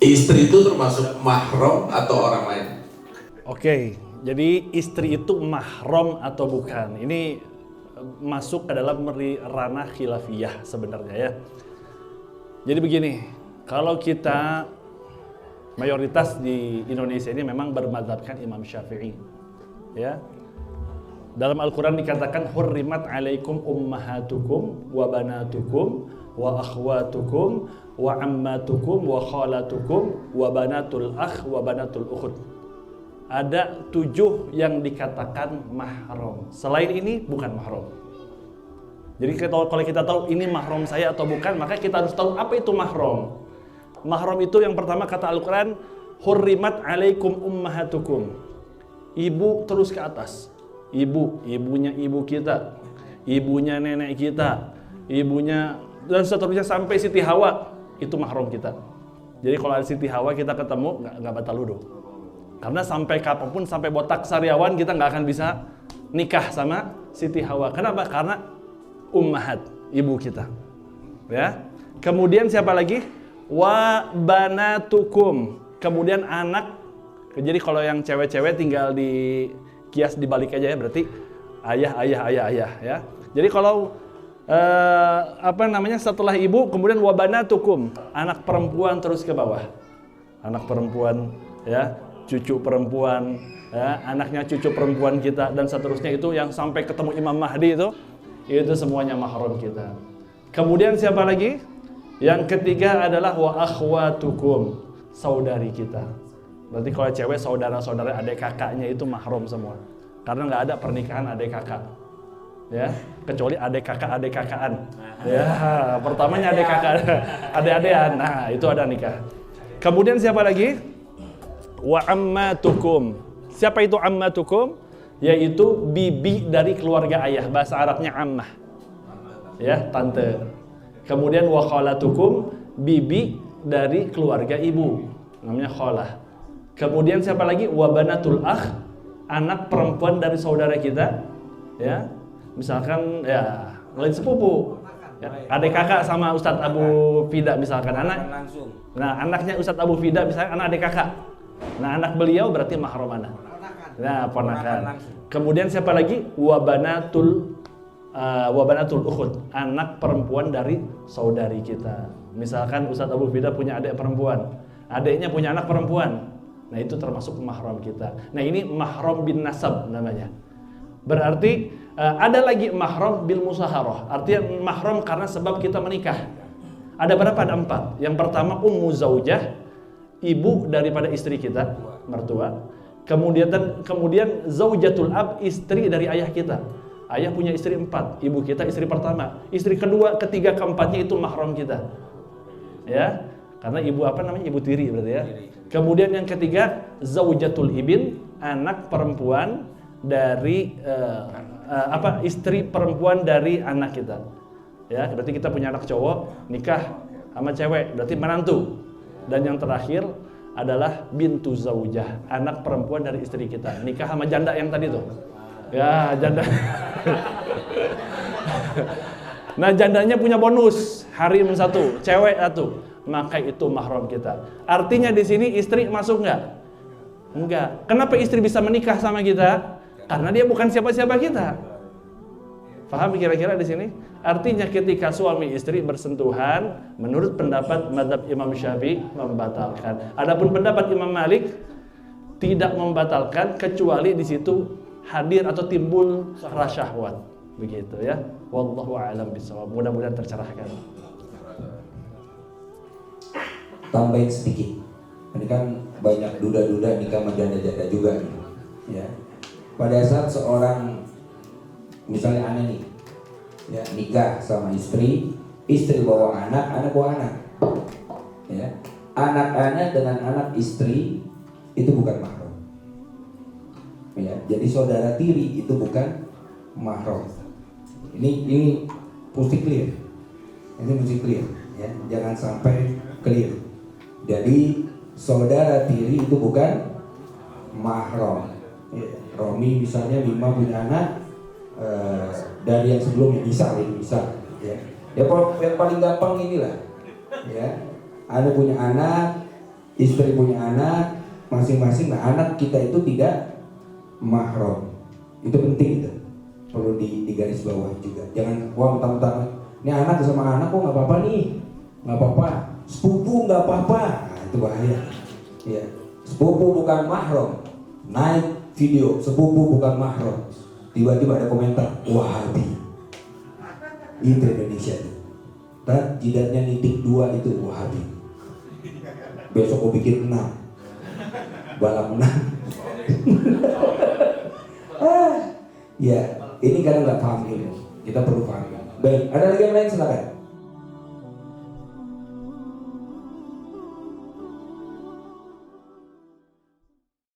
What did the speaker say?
Istri itu termasuk mahram atau orang lain? Oke, jadi istri itu mahram atau bukan? Ini masuk ke dalam ranah khilafiyah sebenarnya ya. Jadi begini, kalau kita mayoritas di Indonesia ini memang bermadzhabkan Imam Syafi'i, ya. Dalam Al-Quran dikatakan hurrimat alaikum ummahatukum wa banatukum wa akhwatukum wa ammatukum wa khalatukum wa banatul akh wa banatul ukhut. Ada 7 yang dikatakan mahram. Selain ini bukan mahram. Jadi kalau kita tahu ini mahram saya atau bukan, maka kita harus tahu apa itu mahram. Mahram itu yang pertama kata Al-Quran hurrimat alaikum ummahatukum. Ibu terus ke atas. Ibunya ibu kita, ibunya nenek kita, ibunya dan seterusnya sampai Siti Hawa itu mahram kita. Jadi kalau ada Siti Hawa kita ketemu nggak batal wudu. Karena sampai kapanpun, sampai botak sariawan kita nggak akan bisa nikah sama Siti Hawa. Kenapa? Karena ummahat, ibu kita. Ya. Kemudian siapa lagi? Wa banatukum. Kemudian anak. Jadi kalau yang cewek-cewek tinggal di kias dibalik aja ya, berarti ayah ya. Jadi kalau setelah ibu kemudian wabanatukum, anak perempuan terus ke bawah. Anak perempuan ya, cucu perempuan ya, anaknya cucu perempuan kita dan seterusnya itu yang sampai ketemu Imam Mahdi itu semuanya mahram kita. Kemudian siapa lagi? Yang ketiga adalah wa akhwatukum, saudari kita. Berarti kalau cewek saudara-saudara adik kakaknya itu mahram semua. Karena nggak ada pernikahan adik kakak. Ya, kecuali adik kakaan. Ya, pertamanya adik kakak, adik-adikan. Nah, itu ada nikah. Kemudian siapa lagi? Wa ammatukum. Siapa itu ammatukum? Yaitu bibi dari keluarga ayah. Bahasa Arabnya ammah. Ya, tante. Kemudian wa khalatukum, bibi dari keluarga ibu. Namanya khalah. Kemudian siapa lagi? Wabanatul akh, anak perempuan dari saudara kita, ya. Misalkan ya lain sepupu, ya, adik kakak sama Ustadz Abu Fida misalkan anak. Nah anaknya Ustadz Abu Fida misalkan anak adik kakak. Nah anak beliau berarti mahram anak. Nah ponakan. Kemudian siapa lagi? Wabanatul ukhud, anak perempuan dari saudari kita. Misalkan Ustadz Abu Fida punya adik perempuan, adiknya punya anak perempuan. Nah itu termasuk mahram kita. Nah ini mahram bin nasab namanya. Berarti ada lagi mahram bil musaharah. Artinya mahram karena sebab kita menikah. Ada berapa? Ada 4. Yang pertama ummu zaujah, ibu daripada istri kita, mertua. Kemudian zaujatul ab, istri dari ayah kita. Ayah punya istri 4, ibu kita istri pertama. Istri kedua, ketiga, keempatnya itu mahram kita. Ya. Karena ibu ibu tiri berarti ya. Kemudian yang ketiga zaujatul ibn, anak perempuan dari istri perempuan dari anak kita. Ya, berarti kita punya anak cowok nikah sama cewek, berarti menantu. Dan yang terakhir adalah bintu zaujah, anak perempuan dari istri kita. Nikah sama janda yang tadi tuh. Ya, janda. Nah, jandanya punya bonus, harim 1, cewek 1. Maka itu mahram kita. Artinya di sini istri masuk nggak? Enggak. Kenapa istri bisa menikah sama kita? Karena dia bukan siapa-siapa kita. Paham kira-kira di sini? Artinya ketika suami istri bersentuhan, menurut pendapat mazhab Imam Syafi'i membatalkan. Adapun pendapat Imam Malik tidak membatalkan kecuali di situ hadir atau timbul rasa syahwat. Begitu ya. Wallahu a'lam bishawab. Mudah-mudahan tercerahkan. Tambahin sedikit, ini kan banyak duda-duda nikah sama janda-janda juga nih, ya. Pada saat seorang, misalnya anak nih, ya nikah sama istri bawa anak bawa anak, ya. Anak-anak dengan anak istri itu bukan mahram, ya. Jadi saudara tiri itu bukan mahram. Ini mesti clear, ya. Jangan sampai clear. Jadi saudara tiri itu bukan mahram. Ya, Romi misalnya 5 punya anak, dari yang sebelumnya bisa. Ya yang paling gampang inilah. Ya, ada punya anak, istri punya anak masing-masing. Nah, anak kita itu tidak mahram. Itu penting itu. Perlu digaris bawah juga. Jangan wah mentang-mentang ini anak sama anak kok nggak apa-apa nih, nggak apa-apa. Sepupu nggak apa-apa. Nah, itu bahaya. Ya, sepupu bukan mahram. Naik video sepupu bukan mahram. Tiba-tiba ada komentar Wahabi. Itu Indonesia tuh. Dan jidatnya nitik 2 itu Wahabi. Besok aku bikin 6 balap 6. Ya, ini karena nggak paham ilmu. Kita perlu paham. Baik, ada lagi yang lain silakan.